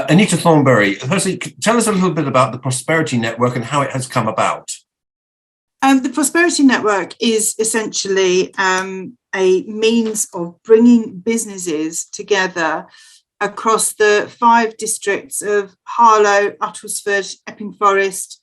Anita Thornberry, firstly, tell us a little bit about the Prosperity Network and how it has come about. The Prosperity Network is essentially a means of bringing businesses together across the 5 districts of Harlow, Uttlesford, Epping Forest,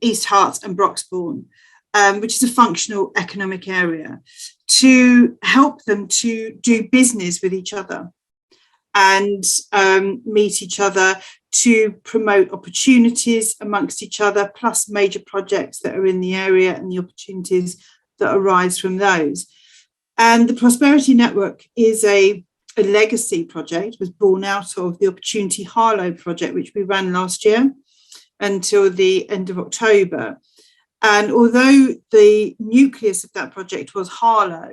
East Hart and Broxbourne, which is a functional economic area, to help them to do business with each other and meet each other, to promote opportunities amongst each other, plus major projects that are in the area and the opportunities that arise from those. And the Prosperity Network is a legacy project, was born out of the Opportunity Harlow project, which we ran last year until the end of October. And although the nucleus of that project was Harlow,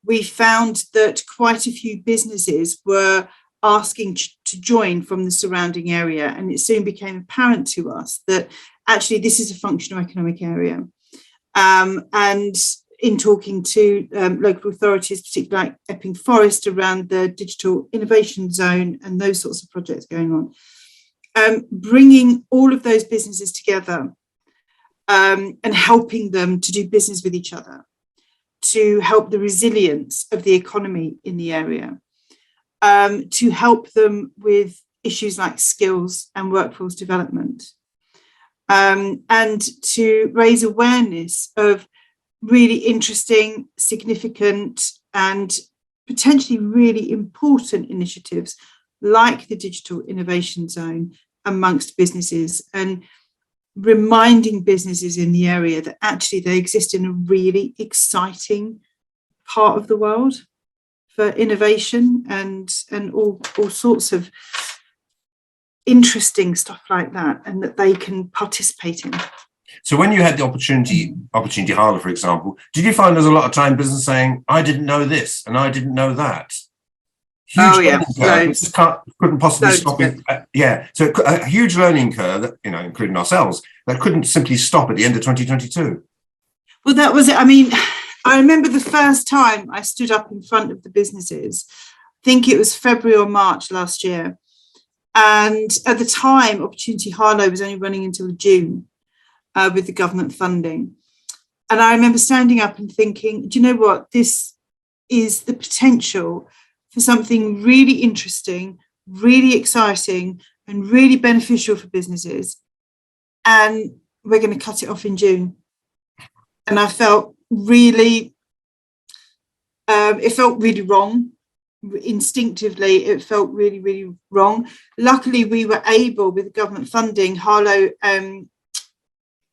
we found that quite a few businesses were asking to join from the surrounding area. And it soon became apparent to us that actually this is a functional economic area. And in talking to local authorities, particularly like Epping Forest, around the digital innovation zone and those sorts of projects going on, bringing all of those businesses together and helping them to do business with each other, to help the resilience of the economy in the area, to help them with issues like skills and workforce development, and to raise awareness of really interesting, significant, and potentially really important initiatives like the Digital Innovation Zone amongst businesses, and reminding businesses in the area that actually they exist in a really exciting part of the world for innovation and all sorts of interesting stuff like that, and that they can participate in. So when you had the opportunity Harlow, for example, did you find there's a lot of time business saying, I didn't know this and I didn't know that? Huge couldn't possibly stop it. So a huge learning curve, that, including ourselves, that couldn't simply stop at the end of 2022. Well, that was it. I mean, I remember the first time I stood up in front of the businesses, I think it was February or March last year. And at the time, Opportunity Harlow was only running until June with the government funding. And I remember standing up and thinking, do you know what? This is the potential for something really interesting, really exciting, and really beneficial for businesses. And we're going to cut it off in June. And I felt really, it felt really wrong. Instinctively, it felt really, really wrong. Luckily, we were able, with government funding, Harlow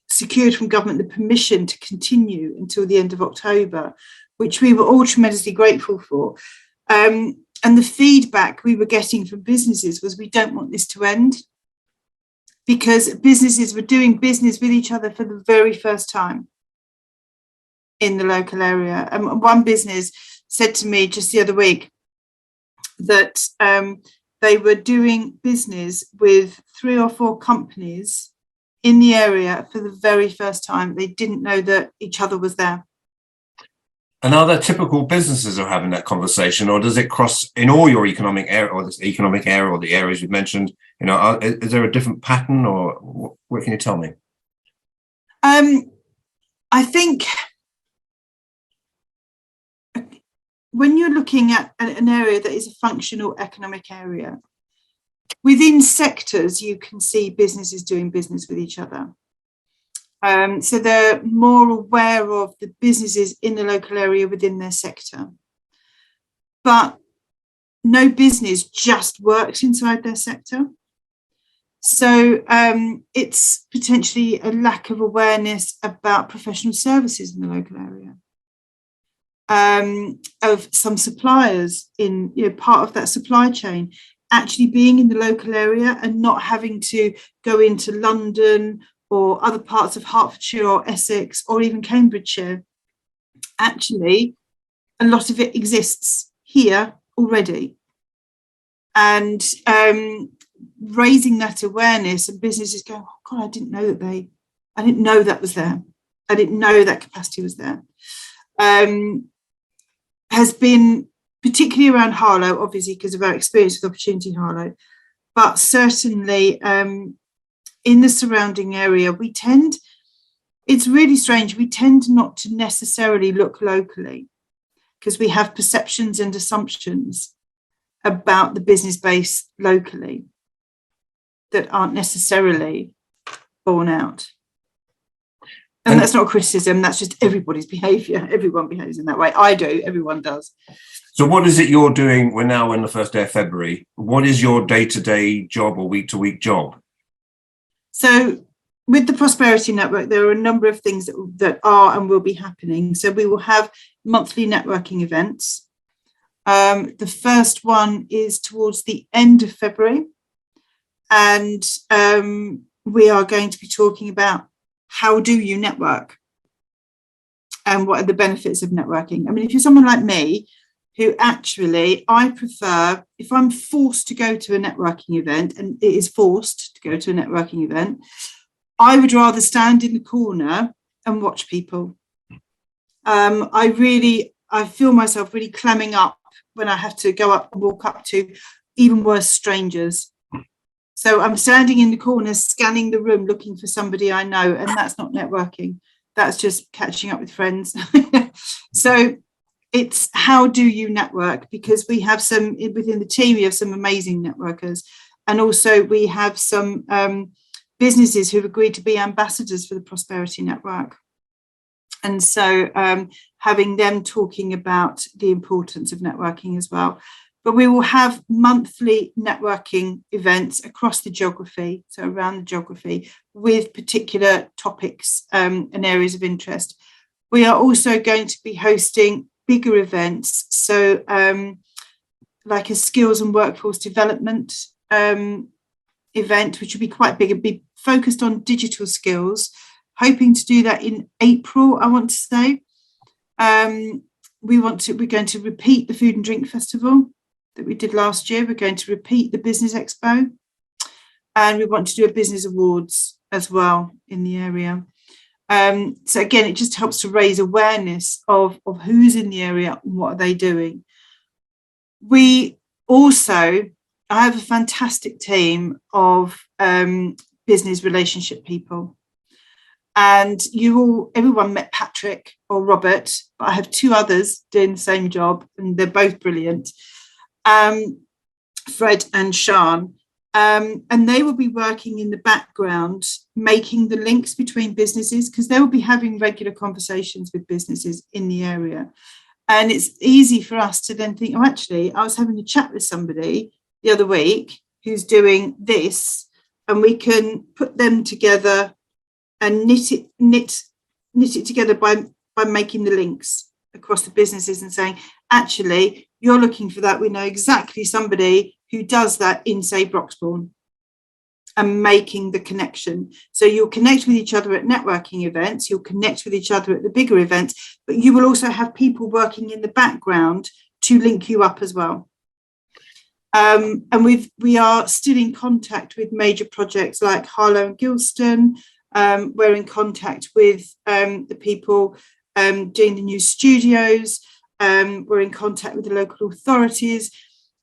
secured from government the permission to continue until the end of October, which we were all tremendously grateful for. And the feedback we were getting from businesses was, we don't want this to end, because businesses were doing business with each other for the very first time in the local area. And one business said to me just the other week that they were doing business with 3 or 4 companies in the area for the very first time. They didn't know that each other was there. And are there typical businesses are having that conversation, or does it cross in all your economic area, or this economic area, or the areas you've mentioned? Is there a different pattern, or what can you tell me? I think when you're looking at an area that is a functional economic area, within sectors, you can see businesses doing business with each other. So they're more aware of the businesses in the local area within their sector. But no business just works inside their sector. So it's potentially a lack of awareness about professional services in the local area. Of some suppliers in part of that supply chain actually being in the local area and not having to go into London or other parts of Hertfordshire or Essex or even Cambridgeshire. Actually, a lot of it exists here already. And raising that awareness, and businesses go, oh God, I didn't know that was there. I didn't know that capacity was there. Has been particularly around Harlow, obviously, because of our experience with Opportunity Harlow, but certainly in the surrounding area, it's really strange, we tend not to necessarily look locally because we have perceptions and assumptions about the business base locally that aren't necessarily borne out. And that's not criticism, that's just everybody's behaviour. Everyone behaves in that way. I do, everyone does. So what is it you're doing? We're now in the first day of February. What is your day-to-day job or week-to-week job? So with the Prosperity Network, there are a number of things that are and will be happening. So we will have monthly networking events. The first one is towards the end of February. And we are going to be talking about how do you network and what are the benefits of networking. I mean, if you're someone like me, who actually, I prefer, if I'm forced to go to a networking event, and it is forced to go to a networking event, I would rather stand in the corner and watch people. I feel myself really clamming up when I have to go up and walk up to even worse strangers. So I'm standing in the corner, scanning the room, looking for somebody I know, and that's not networking. That's just catching up with friends. So it's how do you network? Because we have some, within the team, we have some amazing networkers. And also we have some businesses who've agreed to be ambassadors for the Prosperity Network. And so having them talking about the importance of networking as well. But we will have monthly networking events across the geography, so around the geography, with particular topics and areas of interest. We are also going to be hosting bigger events, so like a skills and workforce development event, which will be quite big and be focused on digital skills, hoping to do that in April, I want to say. We're going to repeat the Food and Drink Festival that we did last year. We're going to repeat the Business Expo, and we want to do a Business Awards as well in the area. So again, it just helps to raise awareness of who's in the area and what are they doing. We also, I have a fantastic team of business relationship people. And everyone met Patrick or Robert, but I have two others doing the same job, and they're both brilliant. Fred and Sean, and they will be working in the background, making the links between businesses, because they will be having regular conversations with businesses in the area. And it's easy for us to then think, oh, actually, I was having a chat with somebody the other week who's doing this, and we can put them together and knit it together by making the links across the businesses and saying, actually, you're looking for that. We know exactly somebody who does that in, say, Broxbourne, and making the connection. So you'll connect with each other at networking events, you'll connect with each other at the bigger events, but you will also have people working in the background to link you up as well. And we are still in contact with major projects like Harlow and Gilston. We're in contact with the people doing the new studios. We're in contact with the local authorities.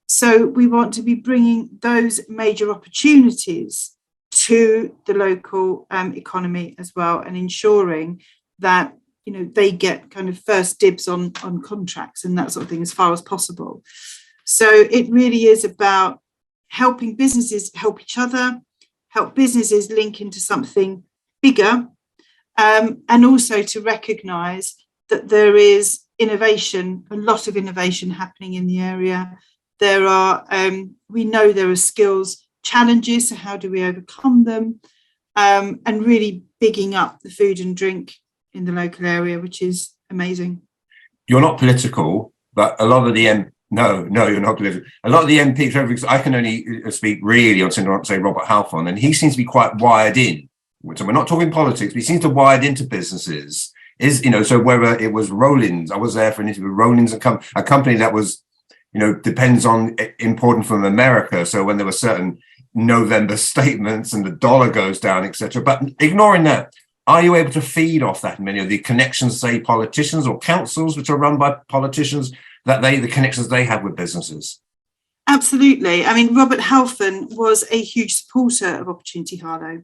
So we want to be bringing those major opportunities to the local economy as well, and ensuring that, you know, they get kind of first dibs on contracts and that sort of thing as far as possible. So it really is about helping businesses help each other, help businesses link into something bigger, and also to recognise that there is innovation, a lot of innovation happening in the area. There are, we know there are skills challenges, so how do we overcome them? And really bigging up the food and drink in the local area, which is amazing. You're not political, but a lot of the No, you're not political. A lot of the MPs, because I can only speak really on, say, Robert Halfon, and he seems to be quite wired in. So we're not talking politics, but he seems to wired into businesses. So whether it was Rollins, I was there for an interview with Rollins, a company that was, depends on important from America. So when there were certain November statements and the dollar goes down, etc. But ignoring that, are you able to feed off that many of the connections, say, politicians or councils which are run by politicians, the connections they have with businesses? Absolutely. I mean, Robert Halfon was a huge supporter of Opportunity Harlow.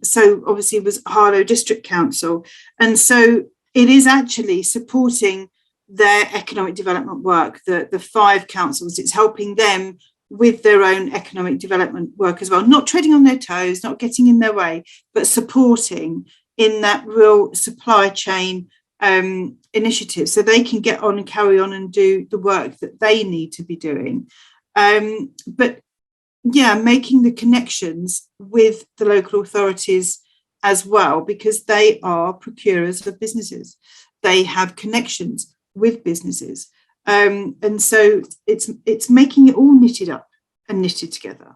So obviously it was Harlow District Council. And so it is actually supporting their economic development work, the 5 councils. It's helping them with their own economic development work as well, not treading on their toes, not getting in their way, but supporting in that real supply chain initiative, so they can get on and carry on and do the work that they need to be doing. But yeah, making the connections with the local authorities as well, because they are procurers of businesses. They have connections with businesses. And so it's making it all knitted up and knitted together.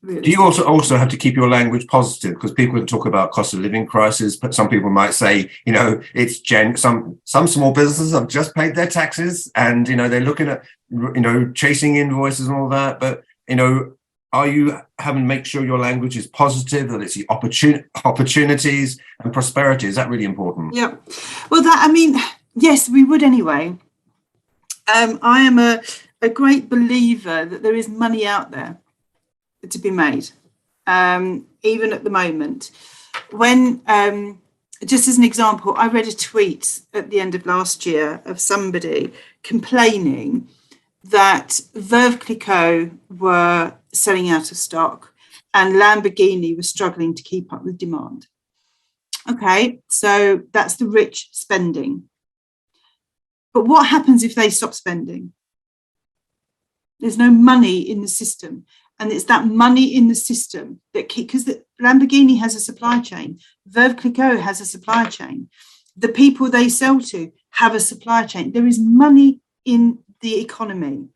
Really. Do you also have to keep your language positive? Because people can talk about cost of living crisis, but some people might say, you know, it's some small businesses have just paid their taxes and, you know, they're looking at, you know, chasing invoices and all that. But, you know, are you having to make sure your language is positive, that it's the opportunities and prosperity? Is that really important? Yeah. Well, yes, we would anyway. I am a great believer that there is money out there to be made, even at the moment. When, just as an example, I read a tweet at the end of last year of somebody complaining that Veuve Clicquot were selling out of stock and Lamborghini was struggling to keep up with demand. Okay, so that's the rich spending. But what happens if they stop spending? There's no money in the system. And it's that money in the system that because Lamborghini has a supply chain, Veuve Clicquot has a supply chain. The people they sell to have a supply chain. There is money in the economy.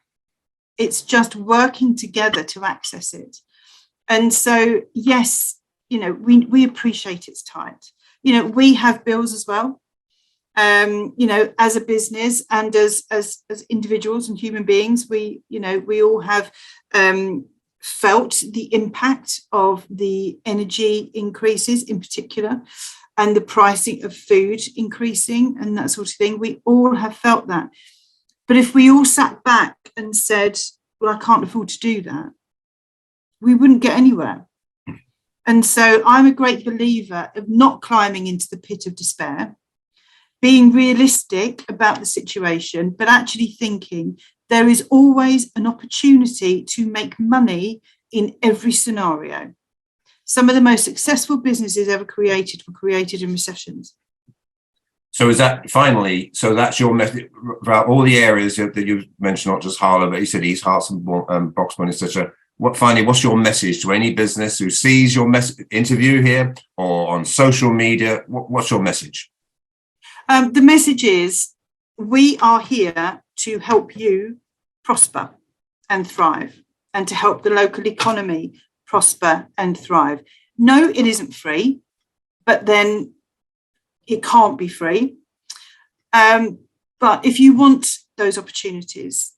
It's just working together to access it. And so, yes, you know, we appreciate it's tight. You know, we have bills as well. You know, as a business and as individuals and human beings, we all have felt the impact of the energy increases in particular and the pricing of food increasing and that sort of thing. We all have felt that. But if we all sat back and said, well, I can't afford to do that, we wouldn't get anywhere. And so I'm a great believer of not climbing into the pit of despair, being realistic about the situation, but actually thinking there is always an opportunity to make money in every scenario. Some of the most successful businesses ever created were created in recessions. So is that finally, so that's your message about all the areas that you've mentioned, not just Harlow, but you said East Herts and Broxbourne, etc. What's your message to any business who sees your interview here or on social media? What's your message? The message is we are here to help you prosper and thrive and to help the local economy prosper and thrive. No, it isn't free, but then it can't be free. But if you want those opportunities,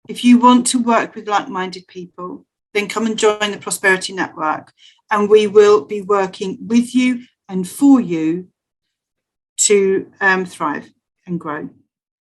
if you want to work with like-minded people, then come and join the Prosperity Network and we will be working with you and for you to thrive and grow.